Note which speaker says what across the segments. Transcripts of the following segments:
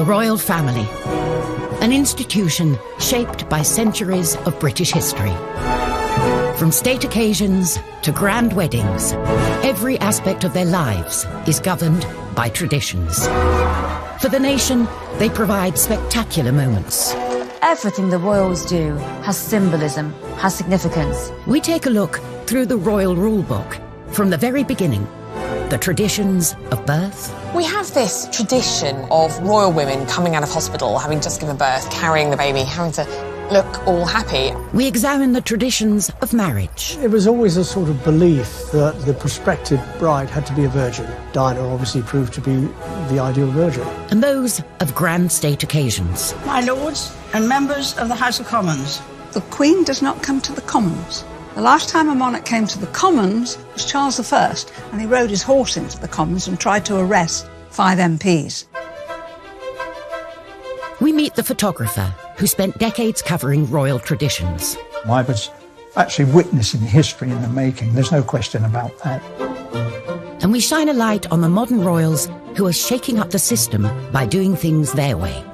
Speaker 1: The royal family, an institution shaped by centuries of British history. From state occasions to grand weddings, every aspect of their lives is governed by traditions. For the nation, they provide spectacular moments.
Speaker 2: Everything the royals do has symbolism, has significance.
Speaker 1: We take a look through the royal rule book from the very beginning. The traditions of birth.
Speaker 3: We have this tradition of royal women coming out of hospital, having just given birth, carrying the baby, having to look all happy.
Speaker 1: We examine the traditions of marriage.
Speaker 4: It was always a sort of belief that the prospective bride had to be a virgin. Diana obviously proved to be the ideal virgin.
Speaker 1: And those of grand state occasions.
Speaker 5: My lords and members of the House of Commons.
Speaker 6: The Queen does not come to the Commons. The last time a monarch came to the Commons was Charles I, and he rode his horse into the Commons and tried to arrest 5 MPs.
Speaker 1: We meet the photographer who spent decades covering royal traditions.
Speaker 7: I was actually witnessing history in the making, there's no question about that.
Speaker 1: And we shine a light on the modern royals who are shaking up the system by doing things their way.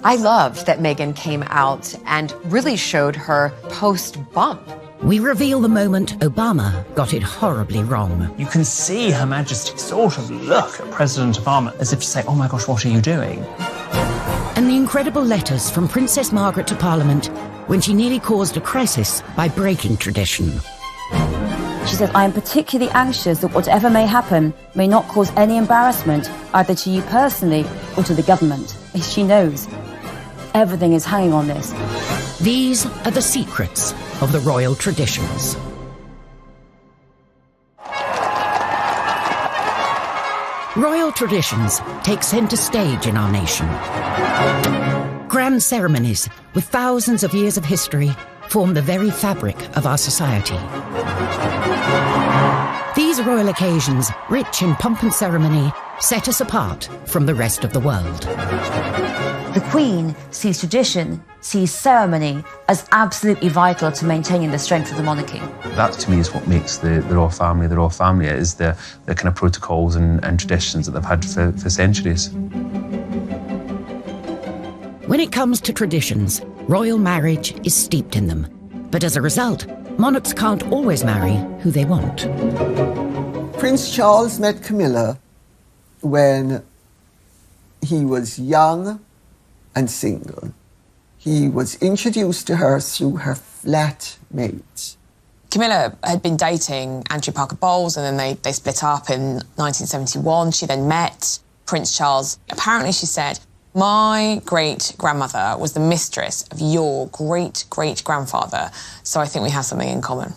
Speaker 8: I loved that Meghan came out and really showed her post-bump.
Speaker 1: We reveal the moment Obama got it horribly wrong.
Speaker 9: You can see Her Majesty sort of look at President Obama as if to say, oh my gosh, what are you doing?
Speaker 1: And the incredible letters from Princess Margaret to Parliament when she nearly caused a crisis by breaking tradition.
Speaker 2: She said, I am particularly anxious that whatever may happen may not cause any embarrassment either to you personally or to the government. As she knows, everything is hanging on this.
Speaker 1: These are the secrets of the royal traditions. Royal traditions take centre stage in our nation. Grand ceremonies with thousands of years of history form the very fabric of our society. These royal occasions, rich in pomp and ceremony, set us apart from the rest of the world.
Speaker 2: The Queen sees tradition, sees ceremony as absolutely vital to maintaining the strength of the monarchy.
Speaker 10: That, to me, is what makes the royal family the royal family. It is the kind of protocols and traditions that they've had for centuries.
Speaker 1: When it comes to traditions, royal marriage is steeped in them. But as a result, monarchs can't always marry who they want.
Speaker 11: Prince Charles met Camilla when he was young and single. He was introduced to her through her flatmate.
Speaker 3: Camilla had been dating Andrew Parker Bowles, and then they split up in 1971. She then met Prince Charles. Apparently, she said, my great-grandmother was the mistress of your great-great-grandfather, so I think we have something in common.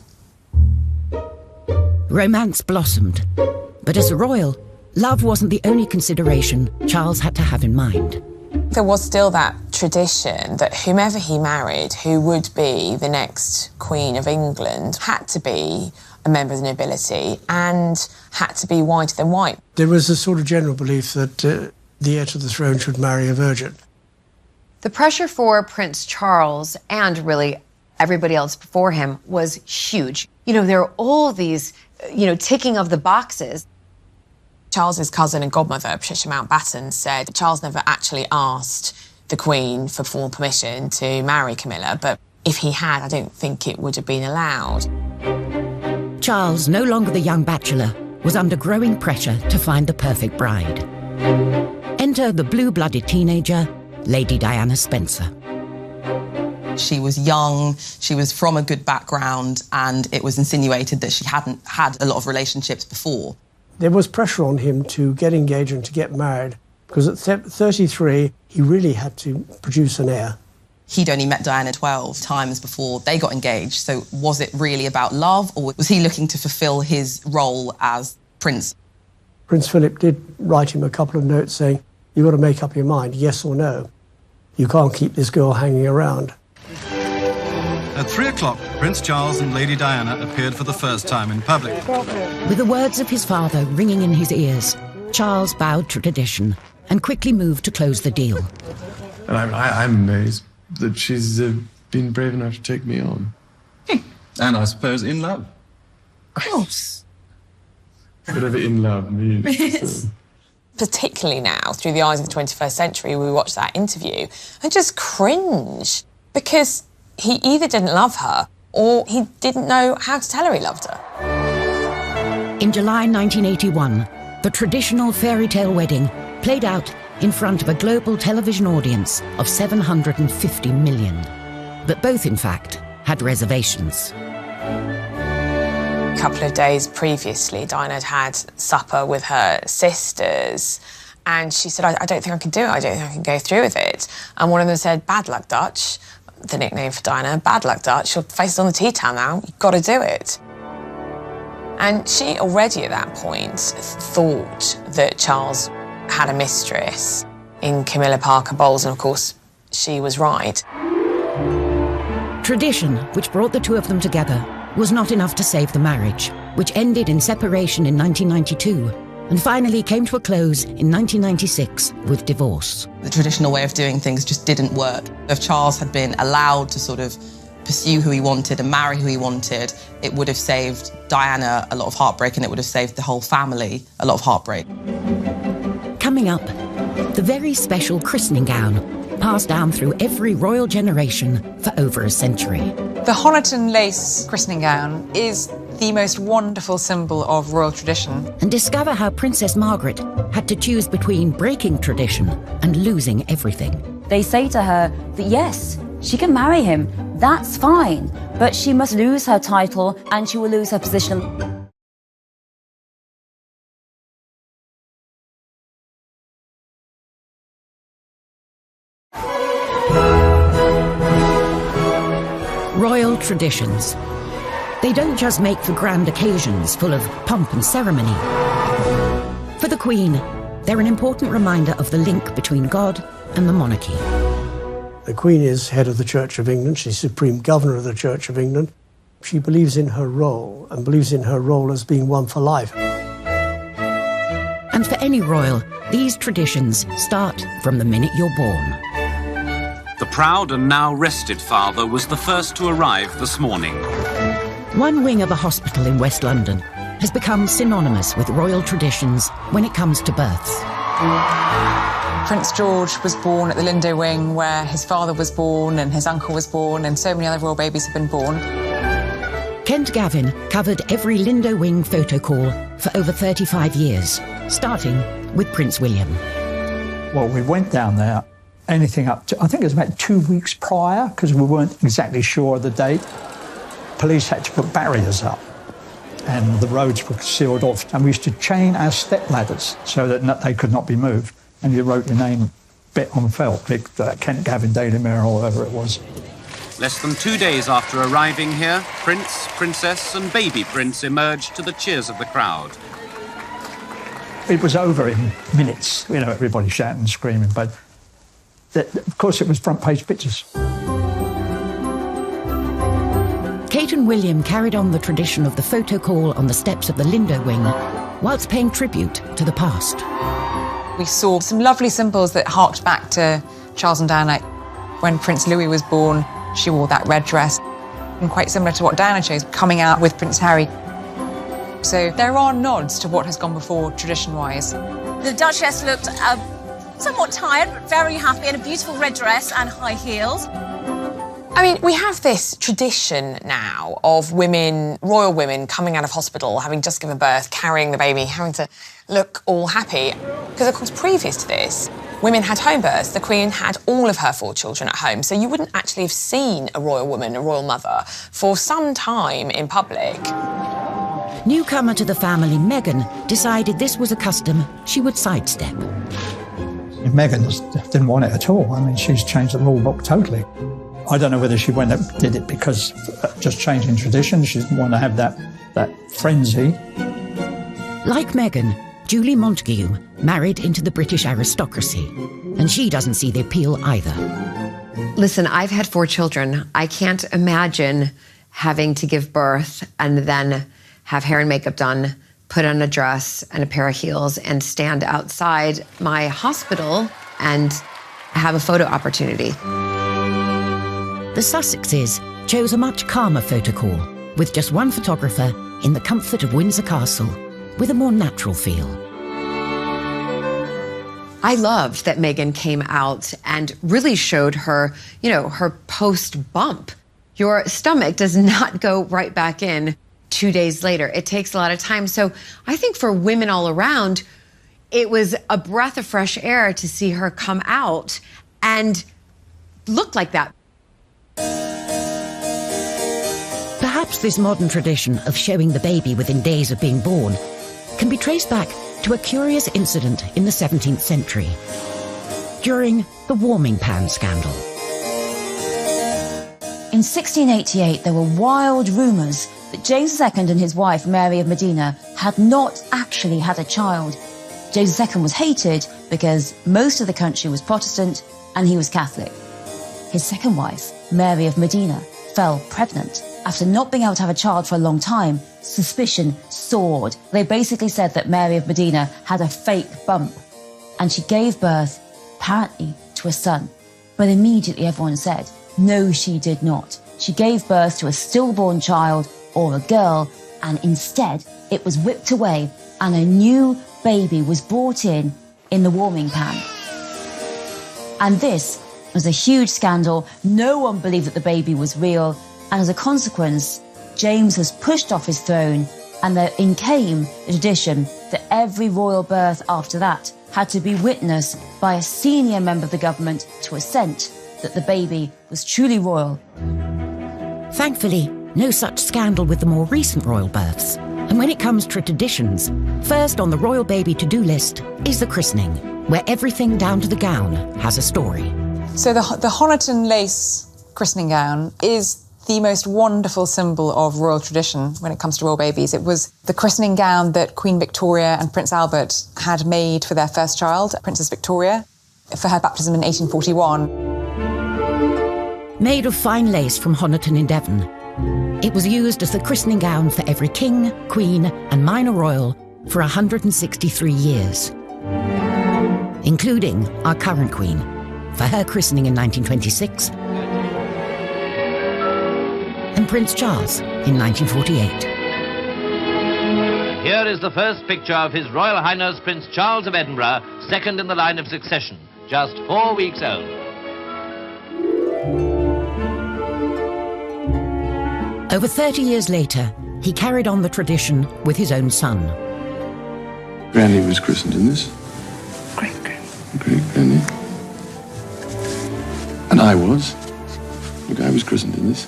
Speaker 1: Romance blossomed. But as a royal, love wasn't the only consideration Charles had to have in mind.
Speaker 3: There was still that tradition that whomever he married, who would be the next Queen of England, had to be a member of the nobility and had to be whiter than white.
Speaker 4: There was a sort of general belief that the heir to the throne should marry a virgin.
Speaker 8: The pressure for Prince Charles, and really everybody else before him, was huge. You know, there are all these, ticking of the boxes.
Speaker 3: Charles's cousin and godmother, Patricia Mountbatten, said that Charles never actually asked the Queen for formal permission to marry Camilla, but if he had, I don't think it would have been allowed.
Speaker 1: Charles, no longer the young bachelor, was under growing pressure to find the perfect bride. Enter the blue-blooded teenager, Lady Diana Spencer.
Speaker 12: She was young, she was from a good background, and it was insinuated that she hadn't had a lot of relationships before.
Speaker 4: There was pressure on him to get engaged and to get married, because at 33, he really had to produce an heir.
Speaker 12: He'd only met Diana 12 times before they got engaged, so was it really about love, or was he looking to fulfil his role as prince?
Speaker 4: Prince Philip did write him a couple of notes saying, you've got to make up your mind, yes or no. You can't keep this girl hanging around.
Speaker 13: At 3 o'clock, Prince Charles and Lady Diana appeared for the first time in public.
Speaker 1: With the words of his father ringing in his ears, Charles bowed to tradition and quickly moved to close the deal.
Speaker 14: And I'm amazed that she's been brave enough to take me on.
Speaker 13: And I suppose in love.
Speaker 14: Of course. Whatever in love means.
Speaker 3: particularly now, through the eyes of the 21st century, we watch that interview and just cringe, because he either didn't love her or he didn't know how to tell her he loved her.
Speaker 1: In July 1981, the traditional fairy tale wedding played out in front of a global television audience of 750 million. But both, in fact, had reservations.
Speaker 3: A couple of days previously, Diana had had supper with her sisters, and she said, I don't think I can do it, I don't think I can go through with it. And one of them said, "Bad luck, Dutch," the nickname for Diana, "Bad luck, Dutch, your face is on the tea towel now, you've got to do it." And she already at that point thought that Charles had a mistress in Camilla Parker Bowles, and of course, she was right.
Speaker 1: Tradition, which brought the two of them together, was not enough to save the marriage, which ended in separation in 1992 and finally came to a close in 1996 with divorce.
Speaker 12: The traditional way of doing things just didn't work. If Charles had been allowed to sort of pursue who he wanted and marry who he wanted, it would have saved Diana a lot of heartbreak, and it would have saved the whole family a lot of heartbreak.
Speaker 1: Coming up, the very special christening gown, passed down through every royal generation for over a century.
Speaker 15: The Honiton lace christening gown is the most wonderful symbol of royal tradition.
Speaker 1: And discover how Princess Margaret had to choose between breaking tradition and losing everything.
Speaker 2: They say to her that yes, she can marry him, that's fine, but she must lose her title and she will lose her position.
Speaker 1: Royal traditions. They don't just make for grand occasions full of pomp and ceremony. For the Queen, they're an important reminder of the link between God and the monarchy.
Speaker 4: The Queen is head of the Church of England. She's Supreme Governor of the Church of England. She believes in her role, and believes in her role as being one for life.
Speaker 1: And for any royal, these traditions start from the minute you're born.
Speaker 16: The proud and now rested father was the first to arrive this morning.
Speaker 1: One wing of a hospital in West London has become synonymous with royal traditions when it comes to births.
Speaker 15: Prince George was born at the Lindo Wing, where his father was born and his uncle was born, and so many other royal babies have been born.
Speaker 1: Kent Gavin covered every Lindo Wing photo call for over 35 years, starting with Prince William.
Speaker 7: Well, we went down there, anything up to, I think it was about 2 weeks prior, because we weren't exactly sure of the date. Police had to put barriers up, and the roads were sealed off, and we used to chain our step ladders so that they could not be moved. And you wrote your name bit on felt, Kent Gavin, Daily Mirror, or whatever it was.
Speaker 16: Less than 2 days after arriving here, Prince, Princess and baby Prince emerged to the cheers of the crowd.
Speaker 7: It was over in minutes, you know, everybody shouting and screaming, but of course it was front page pictures.
Speaker 1: Kate and William carried on the tradition of the photo call on the steps of the Lindo Wing, whilst paying tribute to the past.
Speaker 15: We saw some lovely symbols that harked back to Charles and Diana. When Prince Louis was born, she wore that red dress, and quite similar to what Diana chose, coming out with Prince Harry. So there are nods to what has gone before, tradition-wise.
Speaker 17: The Duchess looked somewhat tired, but very happy in a beautiful red dress and high heels.
Speaker 3: I mean, we have this tradition now of women, royal women, coming out of hospital, having just given birth, carrying the baby, having to look all happy. Because, of course, previous to this, women had home births. The Queen had all of her 4 children at home, so you wouldn't actually have seen a royal woman, a royal mother, for some time in public.
Speaker 1: Newcomer to the family, Meghan, decided this was a custom she would sidestep.
Speaker 7: Meghan didn't want it at all. I mean, she's changed the rule book totally. I don't know whether she went and did it because just changing tradition. She didn't want to have that frenzy.
Speaker 1: Like Meghan, Julie Montagu married into the British aristocracy, and she doesn't see the appeal either.
Speaker 8: Listen, I've had 4 children. I can't imagine having to give birth and then have hair and makeup done, put on a dress and a pair of heels, and stand outside my hospital and have a photo opportunity.
Speaker 1: The Sussexes chose a much calmer photo call, with just one photographer in the comfort of Windsor Castle, with a more natural feel.
Speaker 8: I loved that Meghan came out and really showed her, her post-bump. Your stomach does not go right back in 2 days later. It takes a lot of time. So I think for women all around, it was a breath of fresh air to see her come out and look like that.
Speaker 1: Perhaps this modern tradition of showing the baby within days of being born can be traced back to a curious incident in the 17th century, during the warming pan scandal.
Speaker 2: In 1688, there were wild rumours that James II and his wife, Mary of Modena, had not actually had a child. James II was hated because most of the country was Protestant and he was Catholic. His second wife, Mary of Modena, fell pregnant. After not being able to have a child for a long time, suspicion soared. They basically said that Mary of Modena had a fake bump, and she gave birth, apparently, to a son. But immediately everyone said, no, she did not. She gave birth to a stillborn child, or a girl, and instead it was whipped away, and a new baby was brought in the warming pan. And this was a huge scandal. No one believed that the baby was real. And as a consequence, James was pushed off his throne, and in came the tradition that every royal birth after that had to be witnessed by a senior member of the government to assent that the baby was truly royal.
Speaker 1: Thankfully, no such scandal with the more recent royal births. And when it comes to traditions, first on the royal baby to-do list is the christening, where everything down to the gown has a story.
Speaker 15: So the Honiton lace christening gown is the most wonderful symbol of royal tradition when it comes to royal babies. It was the christening gown that Queen Victoria and Prince Albert had made for their first child, Princess Victoria, for her baptism in 1841.
Speaker 1: Made of fine lace from Honiton in Devon, it was used as the christening gown for every king, queen and minor royal for 163 years, including our current queen, for her christening in 1926, and Prince Charles in 1948.
Speaker 18: Here is the first picture of His Royal Highness Prince Charles of Edinburgh, second in the line of succession, just 4 weeks old.
Speaker 1: Over 30 years later, he carried on the tradition with his own son.
Speaker 14: Granny was christened in this. Great-granny. And I was. Look, I was christened in this.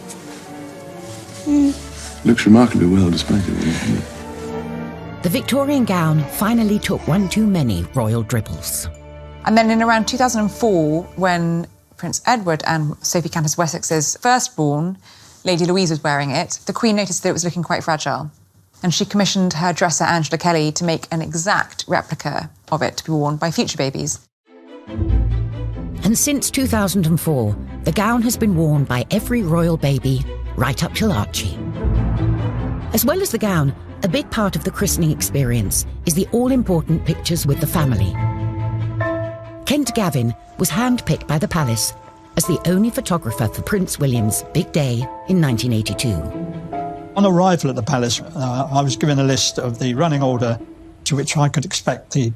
Speaker 14: Looks remarkably well despite it, doesn't it?
Speaker 1: The Victorian gown finally took one too many royal dribbles.
Speaker 15: And then in around 2004, when Prince Edward and Sophie Countess of Wessex's firstborn, Lady Louise, was wearing it, the Queen noticed that it was looking quite fragile. And she commissioned her dresser, Angela Kelly, to make an exact replica of it to be worn by future babies.
Speaker 1: And since 2004, the gown has been worn by every royal baby, right up till Archie. As well as the gown, a big part of the christening experience is the all-important pictures with the family. Kent Gavin was handpicked by the palace as the only photographer for Prince William's big day in 1982.
Speaker 7: On arrival at the palace, I was given a list of the running order to which I could expect the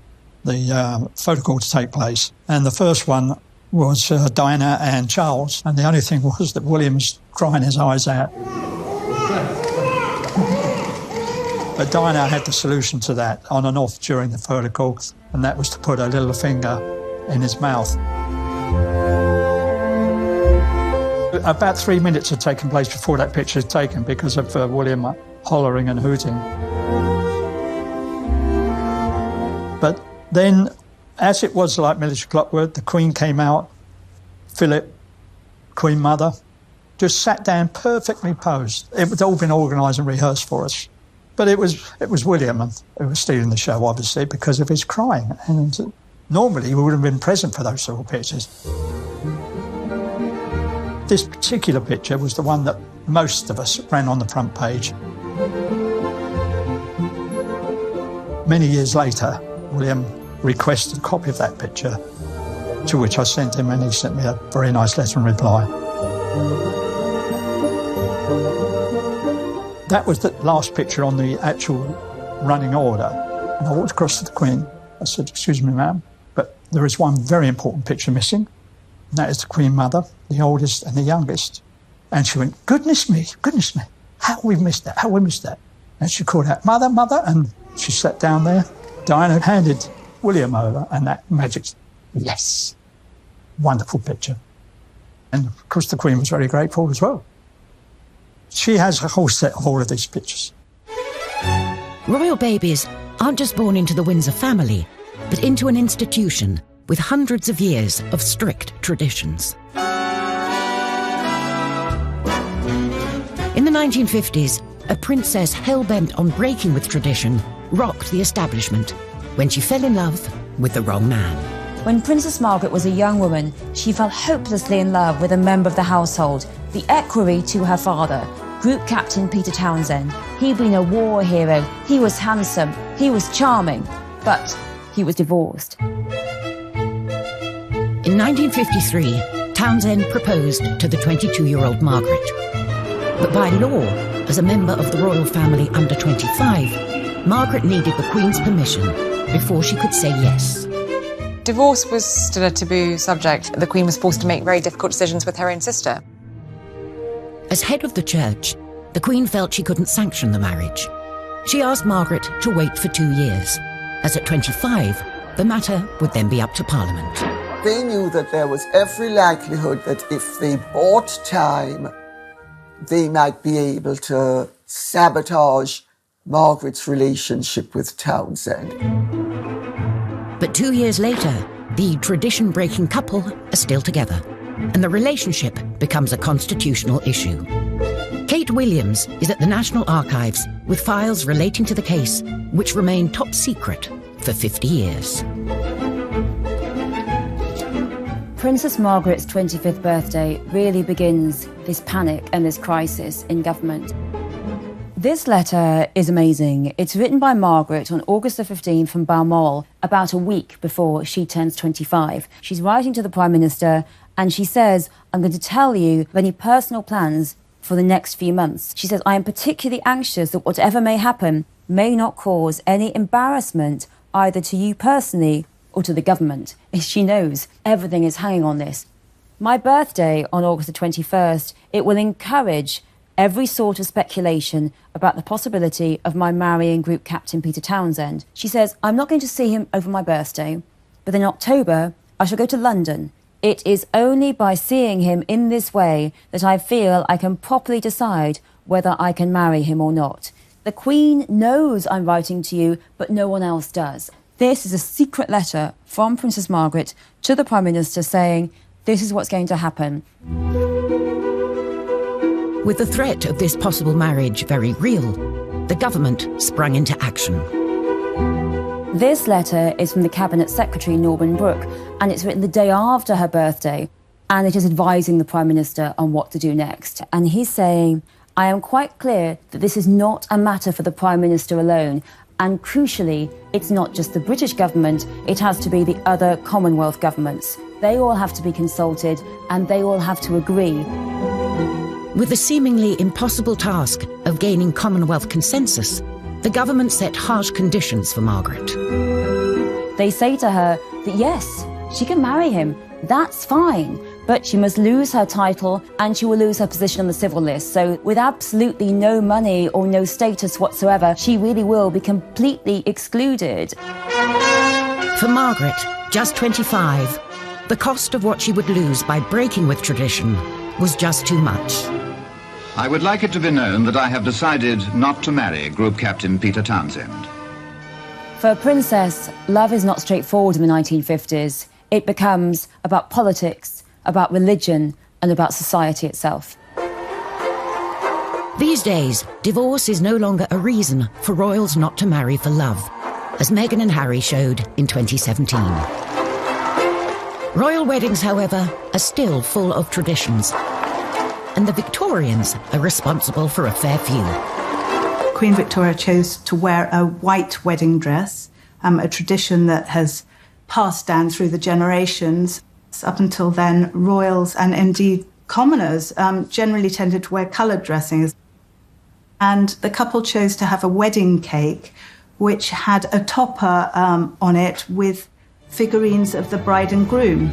Speaker 7: photo call to take place. And the first one was Diana and Charles, and the only thing was that William's crying his eyes out. But Diana had the solution to that on and off during the photo call, and that was to put her little finger in his mouth. About 3 minutes had taken place before that picture was taken because of William hollering and hooting. But then, as it was like military clockwork, the Queen came out, Philip, Queen Mother, just sat down perfectly posed. It had all been organised and rehearsed for us. But it was William who was stealing the show, obviously, because of his crying. And normally we would have been present for those sort of pictures. This particular picture was the one that most of us ran on the front page. Many years later, William requested a copy of that picture, to which I sent him, and he sent me a very nice letter in reply. That was the last picture on the actual running order. And I walked across to the Queen. I said, "Excuse me, ma'am, but There is one very important picture missing, and that is the Queen Mother, the oldest and the youngest. And she went, goodness me, how have we missed that, And she called out, mother, mother, and she sat down there. Diana handed William over, and that magic, yes, wonderful picture. And of course the Queen was very grateful as well. She has a whole set of all of these pictures.
Speaker 1: Royal babies aren't just born into the Windsor family, but into an institution with hundreds of years of strict traditions. In the 1950s, a princess hell-bent on breaking with tradition rocked the establishment when she fell in love with the wrong man.
Speaker 2: When Princess Margaret was a young woman, she fell hopelessly in love with a member of the household, the equerry to her father, Group Captain Peter Townsend. He'd been a war hero, he was handsome, he was charming, but he was divorced.
Speaker 1: In 1953, Townsend proposed to the 22-year-old Margaret. But by law, as a member of the royal family under 25, Margaret needed the Queen's permission before she could say yes.
Speaker 15: Divorce was still a taboo subject. The Queen was forced to make very difficult decisions with her own sister.
Speaker 1: As head of the church, the Queen felt she couldn't sanction the marriage. She asked Margaret to wait for 2 years, as at 25, the matter would then be up to Parliament.
Speaker 11: They knew that there was every likelihood that if they bought time, they might be able to sabotage Margaret's relationship with Townsend.
Speaker 1: But 2 years later, the tradition-breaking couple are still together, and the relationship becomes a constitutional issue. Kate Williams is at the National Archives with files relating to the case, which remain top secret for 50 years.
Speaker 2: Princess Margaret's 25th birthday really begins this panic and this crisis in government. This letter is amazing. It's written by Margaret on August the 15th from Balmoral, about a week before she turns 25. She's writing to the Prime Minister and she says, I'm going to tell you of any personal plans for the next few months. She says, I am particularly anxious that whatever may happen may not cause any embarrassment either to you personally or to the government. She knows everything is hanging on this. My birthday on August the 21st, it will encourage every sort of speculation about the possibility of my marrying Group Captain Peter Townsend. She says, I'm not going to see him over my birthday, but in October, I shall go to London. It is only by seeing him in this way that I feel I can properly decide whether I can marry him or not. The Queen knows I'm writing to you, but no one else does. This is a secret letter from Princess Margaret to the Prime Minister saying, this is what's going to happen.
Speaker 1: With the threat of this possible marriage very real, the government sprung into action.
Speaker 2: This letter is from the Cabinet Secretary, Norman Brooke, and it's written the day after her birthday, and it is advising the Prime Minister on what to do next. And he's saying, I am quite clear that this is not a matter for the Prime Minister alone, and crucially, it's not just the British government, it has to be the other Commonwealth governments. They all have to be consulted, and they all have to agree.
Speaker 1: With the seemingly impossible task of gaining Commonwealth consensus, the government set harsh conditions for Margaret.
Speaker 2: They say to her that yes, she can marry him, that's fine, but she must lose her title and she will lose her position on the civil list. So with absolutely no money or no status whatsoever, she really will be completely excluded.
Speaker 1: For Margaret, just 25, the cost of what she would lose by breaking with tradition was just too much.
Speaker 19: I would like it to be known that I have decided not to marry Group Captain Peter Townsend.
Speaker 2: For a princess, love is not straightforward in the 1950s. It becomes about politics, about religion, and about society itself.
Speaker 1: These days, divorce is no longer a reason for royals not to marry for love, as Meghan and Harry showed in 2017. Royal weddings, however, are still full of traditions, and the Victorians are responsible for a fair few.
Speaker 20: Queen Victoria chose to wear a white wedding dress, a tradition that has passed down through the generations. Up until then, royals and indeed commoners generally tended to wear coloured dressings. And the couple chose to have a wedding cake which had a topper on it with figurines of the bride and groom.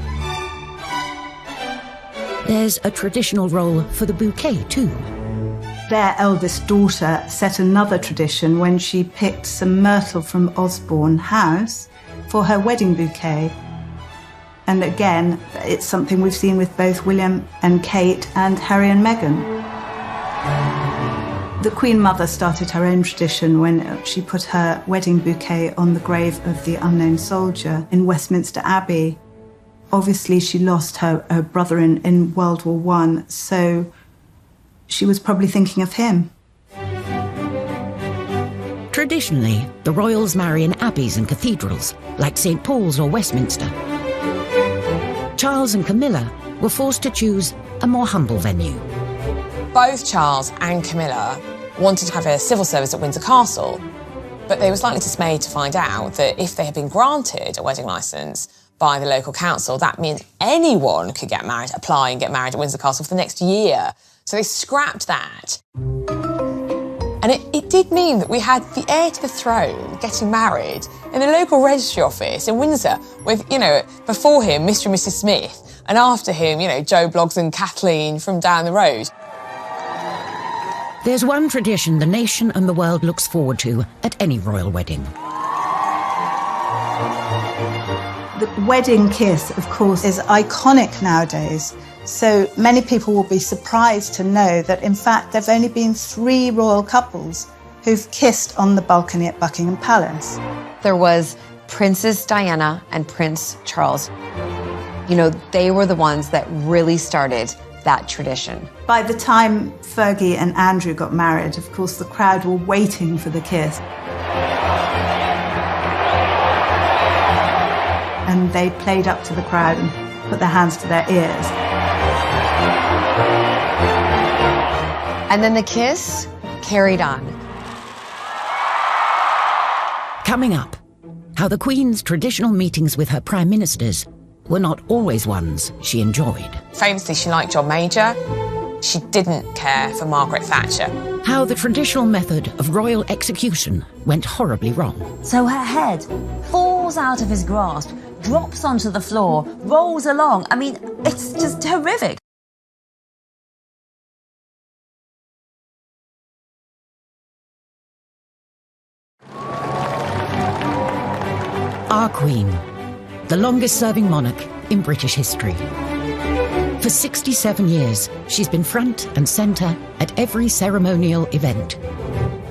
Speaker 1: There's a traditional role for the bouquet too.
Speaker 20: Their eldest daughter set another tradition when she picked some myrtle from Osborne House for her wedding bouquet. And again, it's something we've seen with both William and Kate and Harry and Meghan. The Queen Mother started her own tradition when she put her wedding bouquet on the grave of the unknown soldier in Westminster Abbey. Obviously, she lost her brother in World War I, so she was probably thinking of him.
Speaker 1: Traditionally, the royals marry in abbeys and cathedrals, like St. Paul's or Westminster. Charles and Camilla were forced to choose a more humble venue.
Speaker 3: Both Charles and Camilla wanted to have a civil service at Windsor Castle, but they were slightly dismayed to find out that if they had been granted a wedding licence by the local council, that meant anyone could get married, apply and get married at Windsor Castle for the next year. So they scrapped that. And it did mean that we had the heir to the throne getting married in the local registry office in Windsor with, before him, Mr. and Mrs. Smith, and after him, Joe Bloggs and Kathleen from down the road.
Speaker 1: There's one tradition the nation and the world looks forward to at any royal wedding.
Speaker 20: The wedding kiss, of course, is iconic nowadays. So many people will be surprised to know that, in fact, there have only been 3 royal couples who've kissed on the balcony at Buckingham Palace.
Speaker 8: There was Princess Diana and Prince Charles. They were the ones that really started that tradition.
Speaker 20: By the time Fergie and Andrew got married, of course, the crowd were waiting for the kiss. And they played up to the crowd and put their hands to their ears.
Speaker 8: And then the kiss carried on.
Speaker 1: Coming up, how the Queen's traditional meetings with her prime ministers were not always ones she enjoyed.
Speaker 3: Famously, she liked John Major. She didn't care for Margaret Thatcher.
Speaker 1: How the traditional method of royal execution went horribly wrong.
Speaker 2: So her head falls out of his grasp, drops onto the floor, rolls along. I mean, it's just horrific.
Speaker 1: Our Queen, the longest-serving monarch in British history. For 67 years, she's been front and centre at every ceremonial event,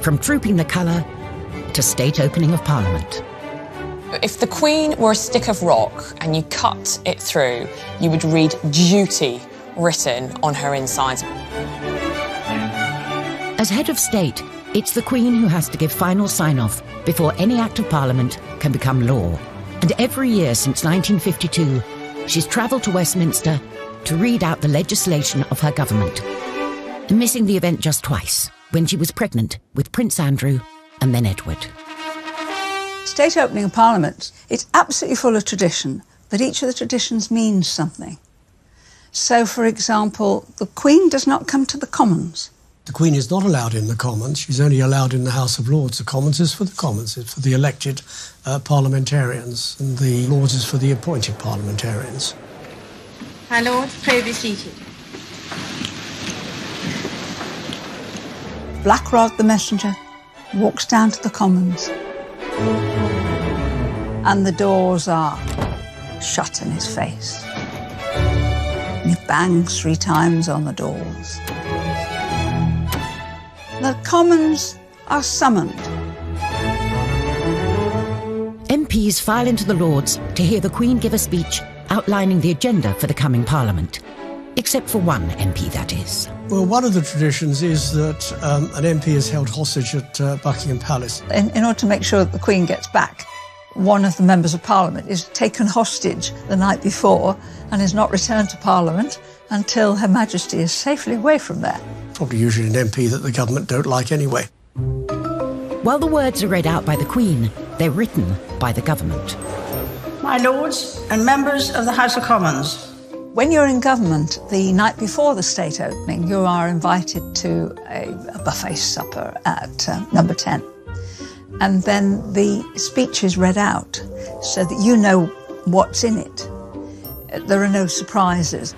Speaker 1: from trooping the colour to state opening of Parliament.
Speaker 3: If the Queen were a stick of rock and you cut it through, you would read duty written on her insides.
Speaker 1: As head of state, it's the Queen who has to give final sign-off before any act of Parliament can become law. And every year since 1952, she's travelled to Westminster to read out the legislation of her government, missing the event just twice, when she was pregnant with Prince Andrew and then Edward.
Speaker 6: State opening of Parliament, it's absolutely full of tradition, but each of the traditions means something. So, for example, the Queen does not come to the Commons.
Speaker 4: The Queen is not allowed in the Commons. She's only allowed in the House of Lords. The Commons is for the Commons. It's for the elected parliamentarians, and the Lords is for the appointed parliamentarians.
Speaker 5: My Lord, pray be seated.
Speaker 6: Black Rod the messenger walks down to the Commons, and the doors are shut in his face. And he bangs 3 times on the doors. The Commons are summoned.
Speaker 1: MPs file into the Lords to hear the Queen give a speech outlining the agenda for the coming Parliament. Except for one MP, that is.
Speaker 4: Well, one of the traditions is that an MP is held hostage at Buckingham Palace.
Speaker 6: In order to make sure that the Queen gets back, one of the members of Parliament is taken hostage the night before and is not returned to Parliament until Her Majesty is safely away from there.
Speaker 4: Probably usually an MP that the government don't like anyway.
Speaker 1: While the words are read out by the Queen, they're written by the government.
Speaker 5: My Lords and members of the House of Commons.
Speaker 6: When you're in government, the night before the state opening, you are invited to a buffet supper at number 10. And then the speech is read out so that you know what's in it. There are no surprises.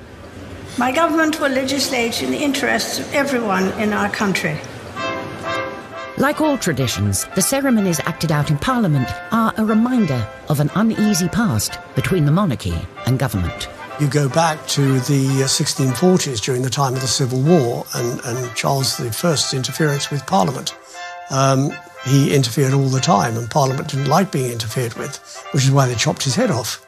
Speaker 5: My government will legislate in the interests of everyone in our country.
Speaker 1: Like all traditions, the ceremonies acted out in Parliament are a reminder of an uneasy past between the monarchy and government.
Speaker 4: You go back to the 1640s during the time of the Civil War and Charles I's interference with Parliament. He interfered all the time, and Parliament didn't like being interfered with, which is why they chopped his head off.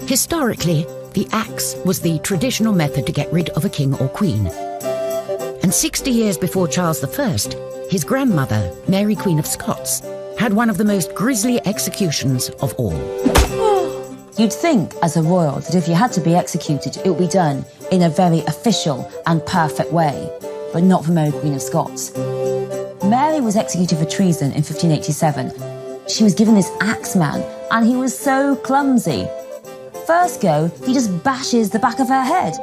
Speaker 1: Historically, the axe was the traditional method to get rid of a king or queen. And 60 years before Charles I, his grandmother, Mary Queen of Scots, had one of the most grisly executions of all.
Speaker 2: You'd think, as a royal, that if you had to be executed, it would be done in a very official and perfect way, but not for Mary Queen of Scots. Mary was executed for treason in 1587. She was given this axe man, and he was so clumsy. First go, he just bashes the back of her head,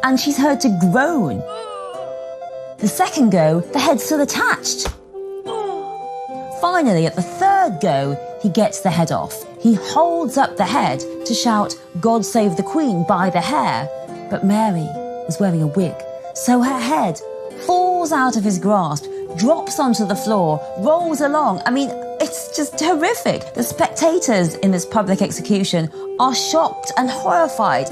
Speaker 2: and she's heard to groan. The second go, the head's still attached. Finally, at the third go, he gets the head off. He holds up the head to shout, "God save the Queen," by the hair. But Mary was wearing a wig, so her head falls out of his grasp, drops onto the floor, rolls along. I mean, it's just horrific. The spectators in this public execution are shocked and horrified.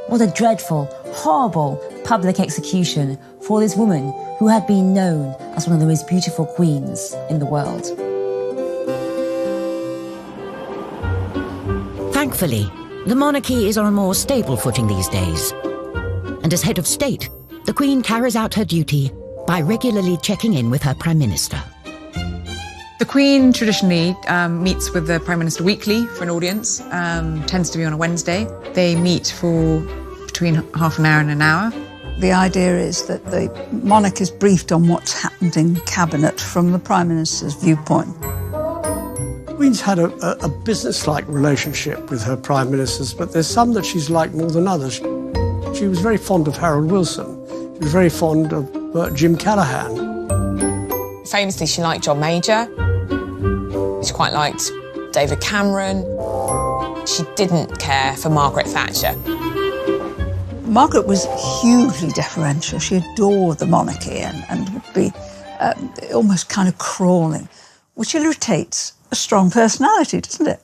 Speaker 2: What a dreadful, horrible public execution for this woman who had been known as one of the most beautiful queens in the world.
Speaker 1: Thankfully, the monarchy is on a more stable footing these days. And as head of state, the Queen carries out her duty by regularly checking in with her Prime Minister.
Speaker 15: The Queen traditionally meets with the Prime Minister weekly for an audience, tends to be on a Wednesday. They meet for between half an hour and an hour.
Speaker 6: The idea is that the monarch is briefed on what's happened in Cabinet from the Prime Minister's viewpoint.
Speaker 4: The Queen's had a business-like relationship with her Prime Ministers, but there's some that she's liked more than others. She was very fond of Harold Wilson. She was very fond of Jim Callaghan.
Speaker 3: Famously, she liked John Major. She quite liked David Cameron. She didn't care for Margaret Thatcher.
Speaker 6: Margaret was hugely deferential. She adored the monarchy and would be almost kind of crawling, which irritates a strong personality, doesn't it?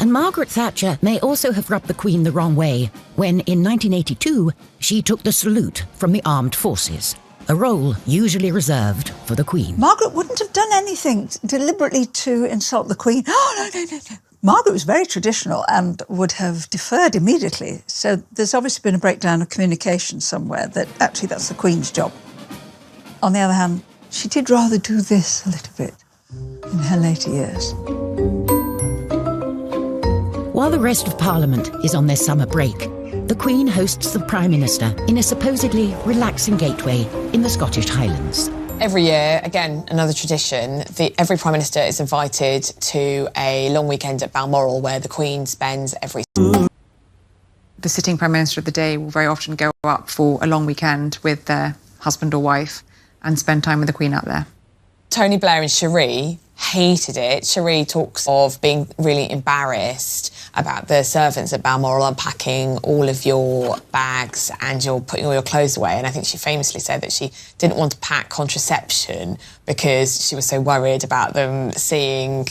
Speaker 1: And Margaret Thatcher may also have rubbed the Queen the wrong way when, in 1982, she took the salute from the armed forces, a role usually reserved for the Queen.
Speaker 6: Margaret wouldn't have done anything deliberately to insult the Queen. Oh, no. Margaret was very traditional and would have deferred immediately. So there's obviously been a breakdown of communication somewhere that actually that's the Queen's job. On the other hand, she did rather do this a little bit in her later years.
Speaker 1: While the rest of Parliament is on their summer break, the Queen hosts the Prime Minister in a supposedly relaxing gateway in the Scottish Highlands.
Speaker 3: Every year, again, another tradition, every Prime Minister is invited to a long weekend at Balmoral where the Queen spends every...
Speaker 15: The sitting Prime Minister of the day will very often go up for a long weekend with their husband or wife and spend time with the Queen up there.
Speaker 3: Tony Blair and Cherie hated it. Cherie talks of being really embarrassed about the servants at Balmoral unpacking all of your bags and you're putting all your clothes away. And I think she famously said that she didn't want to pack contraception because she was so worried about them seeing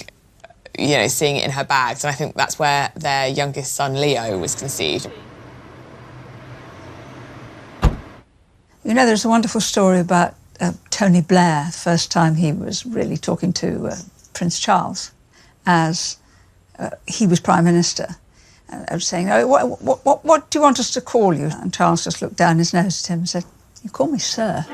Speaker 3: it in her bags. And I think that's where their youngest son, Leo, was conceived.
Speaker 6: You know, there's a wonderful story about Tony Blair, the first time he was really talking to Prince Charles as he was Prime Minister. I was saying, what do you want us to call you? And Charles just looked down his nose at him and said, "You call me Sir."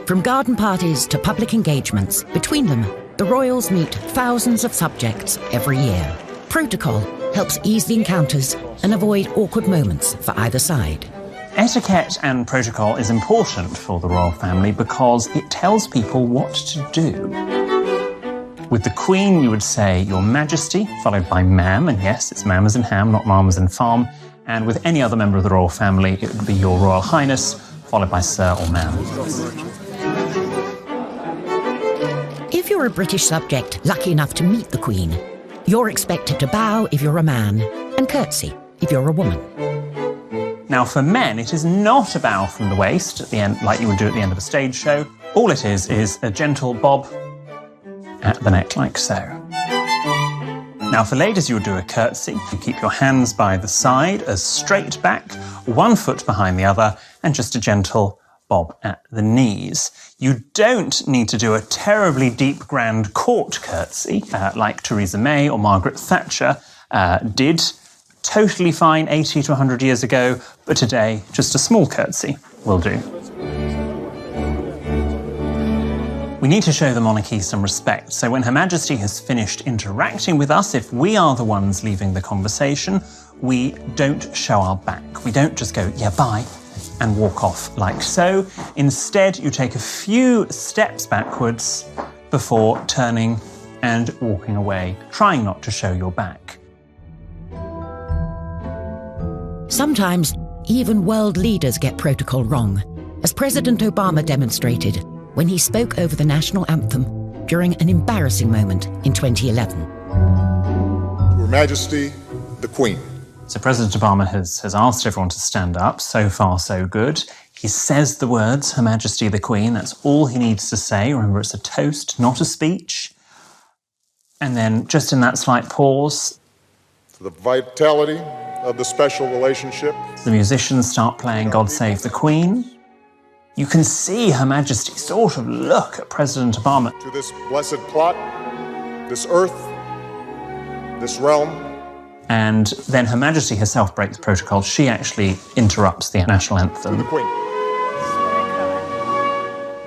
Speaker 1: From garden parties to public engagements, between them, the royals meet thousands of subjects every year. Protocol helps ease the encounters and avoid awkward moments for either side.
Speaker 9: Etiquette and protocol is important for the royal family because it tells people what to do. With the Queen, you would say Your Majesty, followed by Ma'am, and yes, it's ma'am as in ham, not ma'am as in farm. And with any other member of the royal family, it would be Your Royal Highness, followed by Sir or Ma'am.
Speaker 1: if you're a British subject lucky enough to meet the Queen, you're expected to bow if you're a man and curtsy if you're a woman.
Speaker 9: Now, for men, it is not a bow from the waist at the end, like you would do at the end of a stage show. All it is a gentle bob at the neck, like so. Now, for ladies, you would do a curtsy. You keep your hands by the side, as straight back, one foot behind the other, and just a gentle bob at the knees. You don't need to do a terribly deep, grand court curtsy, like Theresa May or Margaret Thatcher did. Totally fine 80 to 100 years ago, but today, just a small curtsy will do. We need to show the monarchy some respect, so when Her Majesty has finished interacting with us, if we are the ones leaving the conversation, we don't show our back. We don't just go, yeah, bye, and walk off like so. Instead, you take a few steps backwards before turning and walking away, trying not to show your back.
Speaker 1: Sometimes, even world leaders get protocol wrong, as President Obama demonstrated when he spoke over the national anthem during an embarrassing moment in 2011.
Speaker 21: Her Majesty, the Queen.
Speaker 9: So President Obama has asked everyone to stand up. So far, so good. He says the words, Her Majesty, the Queen. That's all he needs to say. Remember, it's a toast, not a speech. And then, just in that slight pause,
Speaker 21: For the vitality of the special relationship.
Speaker 9: The musicians start playing God Save the Queen. You can see Her Majesty sort of look at President Obama.
Speaker 21: To this blessed plot, this earth, this realm.
Speaker 9: And then Her Majesty herself breaks protocol. She actually interrupts the national anthem.
Speaker 21: To the Queen.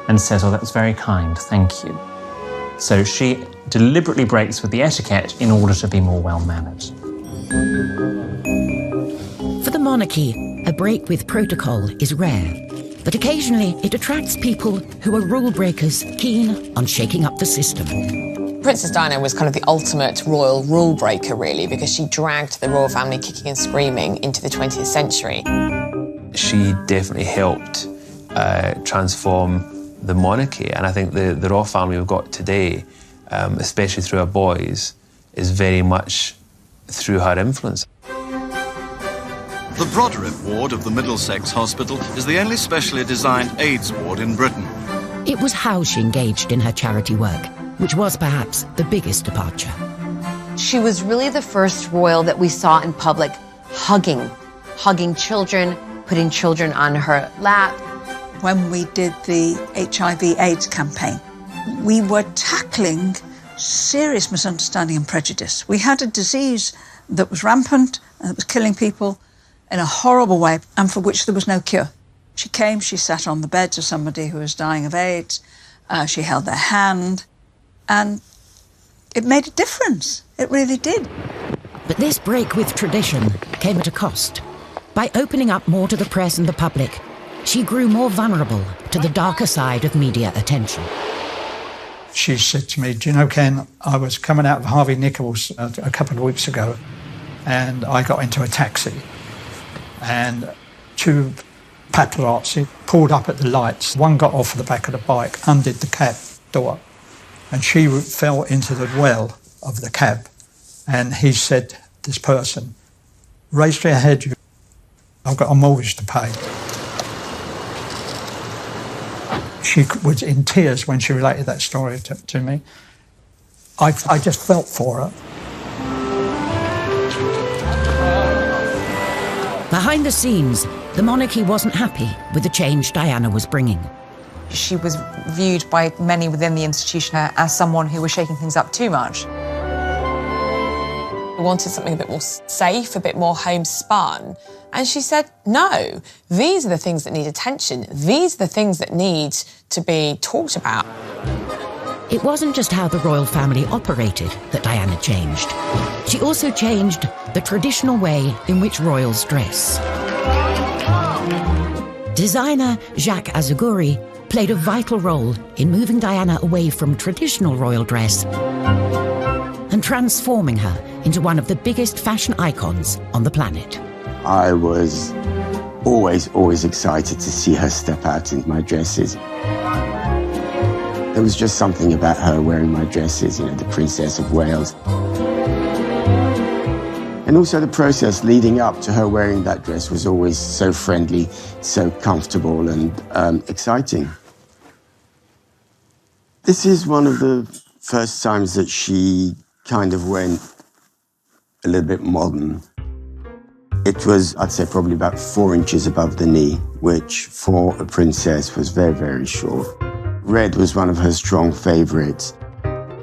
Speaker 9: And says, oh, that was very kind, thank you. So she deliberately breaks with the etiquette in order to be more well-mannered.
Speaker 1: For the monarchy, a break with protocol is rare, but occasionally it attracts people who are rule breakers keen on shaking up the system.
Speaker 3: Princess Diana was kind of the ultimate royal rule breaker, really, because she dragged the royal family kicking and screaming into the 20th century.
Speaker 10: She definitely helped transform the monarchy, and I think the royal family we've got today, especially through our boys, is very much through her influence.
Speaker 13: The Broderick ward of the Middlesex Hospital is the only specially designed AIDS ward in Britain.
Speaker 1: It was how she engaged in her charity work, which was perhaps the biggest departure.
Speaker 8: She was really the first royal that we saw in public hugging children, putting children on her lap.
Speaker 6: When we did the HIV/AIDS campaign, we were tackling serious misunderstanding and prejudice. We had a disease that was rampant and that was killing people in a horrible way, and for which there was no cure. She came, she sat on the beds of somebody who was dying of AIDS, she held their hand, and it made a difference. It really did.
Speaker 1: But this break with tradition came at a cost. By opening up more to the press and the public, she grew more vulnerable to the darker side of media attention.
Speaker 7: She said to me, do you know, Ken, I was coming out of Harvey Nichols a couple of weeks ago, and I got into a taxi, and two paparazzi pulled up at the lights. One got off the back of the bike, undid the cab door, and she fell into the well of the cab. And he said, this person, raise your head, I've got a mortgage to pay. She was in tears when she related that story to me. I just felt for her.
Speaker 1: Behind the scenes, the monarchy wasn't happy with the change Diana was bringing.
Speaker 15: She was viewed by many within the institution as someone who was shaking things up too much.
Speaker 3: We wanted something a bit more safe, a bit more homespun. And she said, no, these are the things that need attention. These are the things that need to be talked about.
Speaker 1: It wasn't just how the royal family operated that Diana changed. She also changed the traditional way in which royals dress. Designer Jacques Azuguri played a vital role in moving Diana away from traditional royal dress and transforming her into one of the biggest fashion icons on the planet.
Speaker 22: I was always excited to see her step out in my dresses.
Speaker 12: There was just something about her wearing my dresses, you know, the Princess of Wales. And also the process leading up to her wearing that dress was always so friendly, so comfortable and exciting. This is one of the first times that she kind of went a little bit modern. It was, I'd say, probably about 4 inches above the knee, which for a princess was very, very short. Red was one of her strong favorites.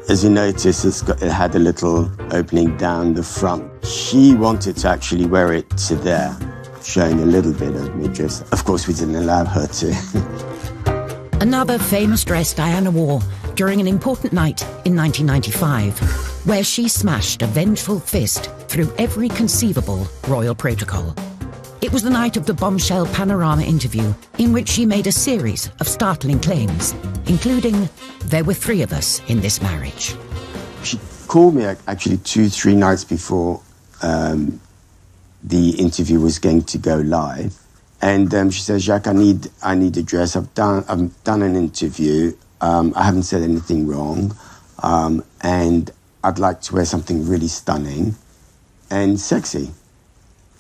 Speaker 12: As you notice, it had a little opening down the front. She wanted to actually wear it to there, showing a little bit of midriff. Of course, we didn't allow her to.
Speaker 1: Another famous dress Diana wore during an important night in 1995, where she smashed a vengeful fist through every conceivable royal protocol. It was the night of the bombshell Panorama interview, in which she made a series of startling claims, including, "There were 3 of us in this marriage."
Speaker 12: She called me actually 2-3 nights before the interview was going to go live. And she said, "Jacques, I need a dress. I've done an interview. I haven't said anything wrong. And I'd like to wear something really stunning and sexy."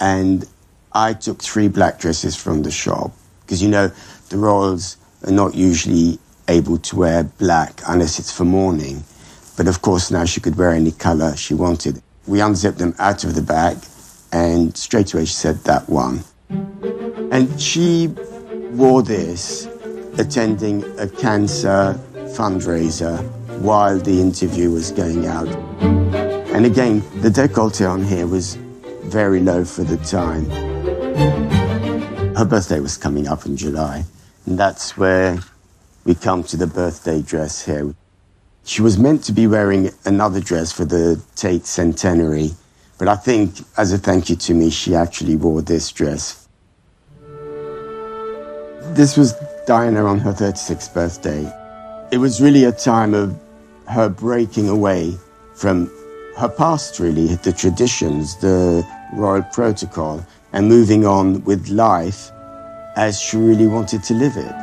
Speaker 12: And I took 3 black dresses from the shop, because, you know, the royals are not usually able to wear black unless it's for mourning. But of course now she could wear any colour she wanted. We unzipped them out of the bag and straight away she said, "That one." And she wore this attending a cancer fundraiser while the interview was going out. And again, the décolleté on here was very low for the time. Her birthday was coming up in July, and that's where we come to the birthday dress here. She was meant to be wearing another dress for the Tate centenary, but I think as a thank you to me, she actually wore this dress. This was Diana on her 36th birthday. It was really a time of her breaking away from her past, really, the traditions, the royal protocol, and moving on with life as she really wanted to live it.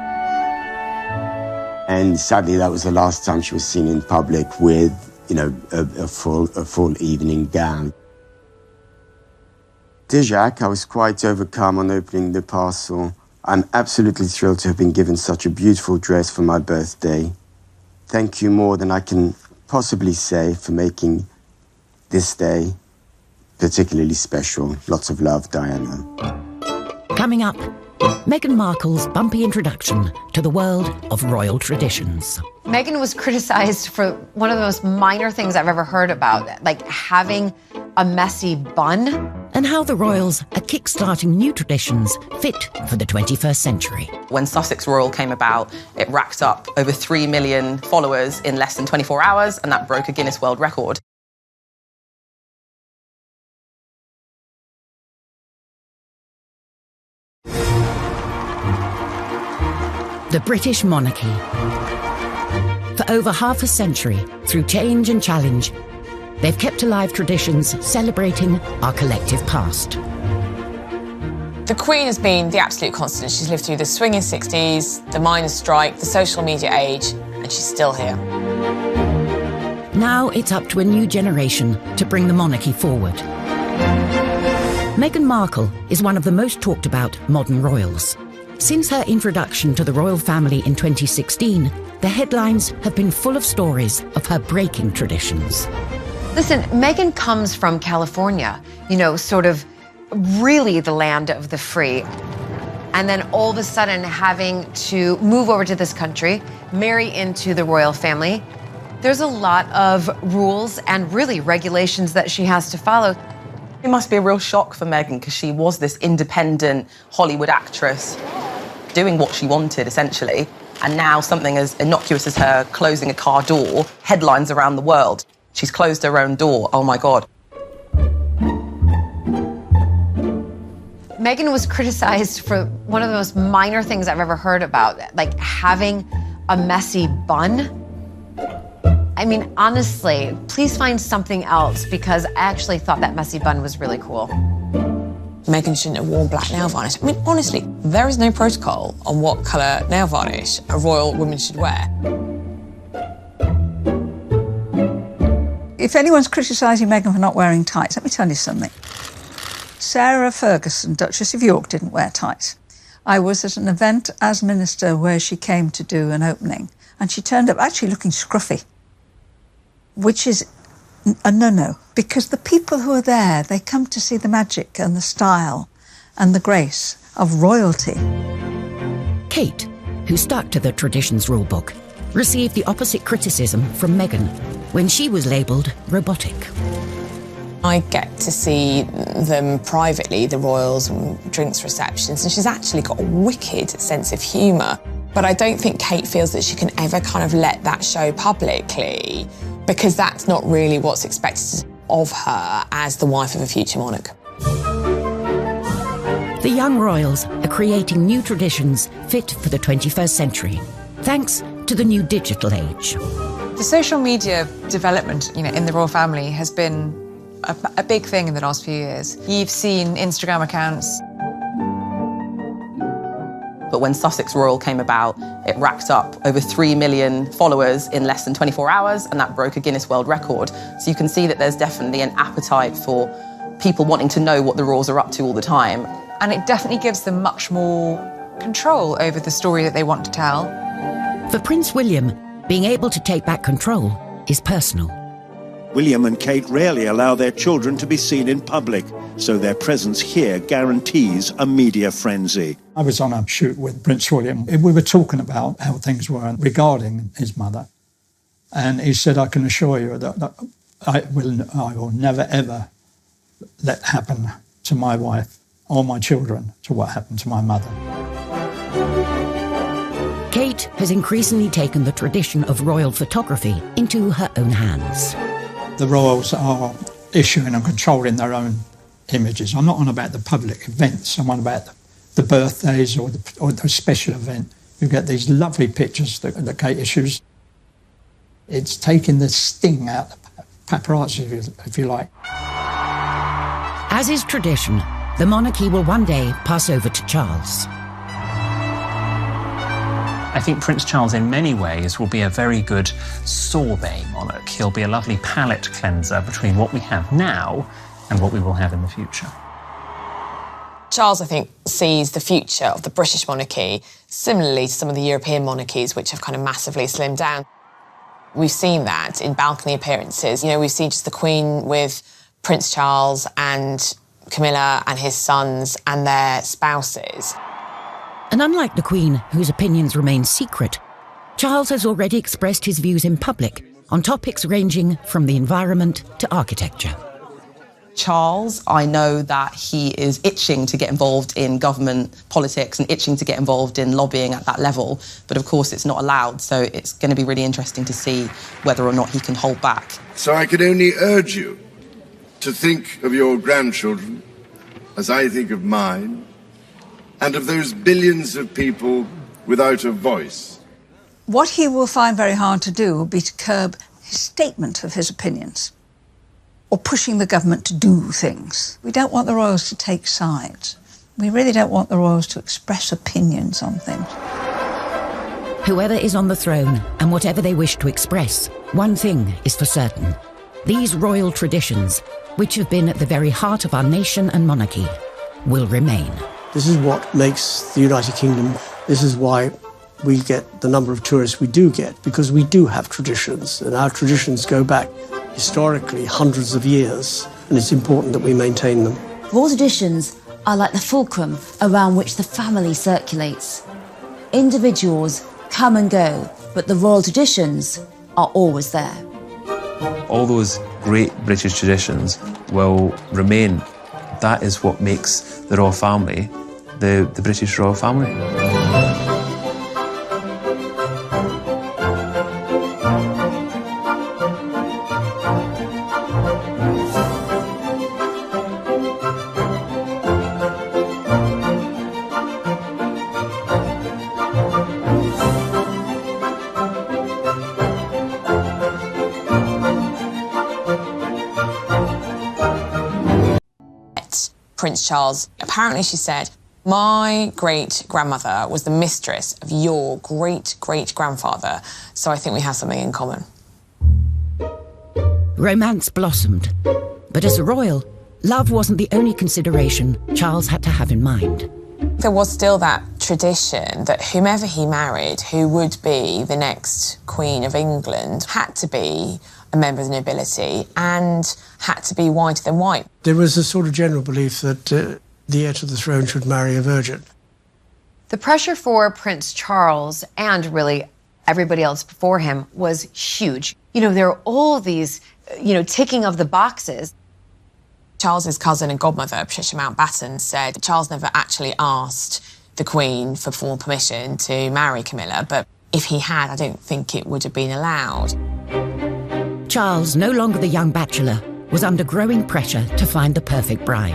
Speaker 12: And sadly, that was the last time she was seen in public with, you know, a full evening gown. Dear Jacques, I was quite overcome on opening the parcel. I'm absolutely thrilled to have been given such a beautiful dress for my birthday. Thank you more than I can possibly say for making this day particularly special. Lots of love, Diana.
Speaker 1: Coming up, Meghan Markle's bumpy introduction to the world of royal traditions.
Speaker 8: Meghan was criticized for one of the most minor things I've ever heard about, like having a messy bun.
Speaker 1: And how the royals are kickstarting new traditions fit for the 21st century.
Speaker 22: When Sussex Royal came about, it racked up over 3 million followers in less than 24 hours, and that broke a Guinness World Record.
Speaker 1: The British monarchy. For over half a century, through change and challenge, they've kept alive traditions celebrating our collective past.
Speaker 3: The Queen has been the absolute constant. She's lived through the swinging 60s, the miners' strike, the social media age, and she's still here.
Speaker 1: Now it's up to a new generation to bring the monarchy forward. Meghan Markle is one of the most talked about modern royals. Since her introduction to the royal family in 2016, the headlines have been full of stories of her breaking traditions.
Speaker 8: Listen, Meghan comes from California, you know, sort of really the land of the free. And then all of a sudden having to move over to this country, marry into the royal family. There's a lot of rules and really regulations that she has to follow.
Speaker 22: It must be a real shock for Meghan, because she was this independent Hollywood actress doing what she wanted, essentially. And now something as innocuous as her closing a car door, headlines around the world. She's closed her own door. Oh, my God.
Speaker 8: Meghan was criticized for one of the most minor things I've ever heard about, like having a messy bun. I mean, honestly, please find something else, because I actually thought that messy bun was really cool.
Speaker 3: Meghan shouldn't have worn black nail varnish. I mean, honestly, there is no protocol on what colour nail varnish a royal woman should wear.
Speaker 6: If anyone's criticising Meghan for not wearing tights, let me tell you something. Sarah Ferguson, Duchess of York, didn't wear tights. I was at an event as minister where she came to do an opening, and she turned up actually looking scruffy, which is a no-no, because the people who are there, they come to see the magic and the style and the grace of royalty.
Speaker 1: Kate, who stuck to the traditions rulebook, received the opposite criticism from Meghan when she was labelled robotic.
Speaker 3: I get to see them privately, the royals, and drinks receptions, and she's actually got a wicked sense of humour. But I don't think Kate feels that she can ever kind of let that show publicly, because that's not really what's expected of her as the wife of a future monarch.
Speaker 1: The young royals are creating new traditions fit for the 21st century, thanks to the new digital age.
Speaker 15: The social media development, in the royal family has been a big thing in the last few years. You've seen Instagram accounts.
Speaker 22: But when Sussex Royal came about, it racked up over 3 million followers in less than 24 hours, and that broke a Guinness World Record. So you can see that there's definitely an appetite for people wanting to know what the royals are up to all the time.
Speaker 15: And it definitely gives them much more control over the story that they want to tell.
Speaker 1: For Prince William, being able to take back control is personal.
Speaker 16: William and Kate rarely allow their children to be seen in public, so their presence here guarantees a media frenzy.
Speaker 7: I was on a shoot with Prince William. We were talking about how things were regarding his mother. And he said, I can assure you that I will never, ever let happen to my wife or my children to what happened to my mother.
Speaker 1: Kate has increasingly taken the tradition of royal photography into her own hands.
Speaker 7: The royals are issuing and controlling their own images. I'm not on about the public events. I'm on about the birthdays or the special event. You get these lovely pictures that Kate issues. It's taking the sting out of the paparazzi, if you like.
Speaker 1: As is tradition, the monarchy will one day pass over to Charles.
Speaker 9: I think Prince Charles, in many ways, will be a very good sorbet monarch. He'll be a lovely palate cleanser between what we have now and what we will have in the future.
Speaker 3: Charles, I think, sees the future of the British monarchy similarly to some of the European monarchies, which have kind of massively slimmed down. We've seen that in balcony appearances. We've seen just the Queen with Prince Charles and Camilla and his sons and their spouses.
Speaker 1: And unlike the Queen, whose opinions remain secret, Charles has already expressed his views in public on topics ranging from the environment to architecture.
Speaker 22: Charles, I know that he is itching to get involved in government politics and itching to get involved in lobbying at that level, but of course it's not allowed, so it's going to be really interesting to see whether or not he can hold back.
Speaker 17: So I can only urge you to think of your grandchildren as I think of mine, and of those billions of people without a voice.
Speaker 6: What he will find very hard to do will be to curb his statement of his opinions, or pushing the government to do things. We don't want the royals to take sides. We really don't want the royals to express opinions on things.
Speaker 1: Whoever is on the throne and whatever they wish to express, one thing is for certain. These royal traditions, which have been at the very heart of our nation and monarchy, will remain.
Speaker 4: This is what makes the United Kingdom, this is why we get the number of tourists we do get, because we do have traditions, and our traditions go back historically hundreds of years, and it's important that we maintain them.
Speaker 2: Royal traditions are like the fulcrum around which the family circulates. Individuals come and go, but the royal traditions are always there.
Speaker 10: All those great British traditions will remain. That is what makes the royal family the British royal family.
Speaker 3: Prince Charles, apparently she said, my great-grandmother was the mistress of your great-great-grandfather, so I think we have something in common.
Speaker 1: Romance blossomed. But as a royal, love wasn't the only consideration Charles had to have in mind.
Speaker 3: There was still that tradition that whomever he married, who would be the next Queen of England, had to be a member of the nobility and had to be whiter than white.
Speaker 4: There was a sort of general belief that the heir to the throne should marry a virgin.
Speaker 8: The pressure for Prince Charles, and really everybody else before him, was huge. You know, there are all these, ticking of the boxes.
Speaker 3: Charles's cousin and godmother, Patricia Mountbatten, said Charles never actually asked the Queen for formal permission to marry Camilla, but if he had, I don't think it would have been allowed.
Speaker 1: Charles, no longer the young bachelor, was under growing pressure to find the perfect bride.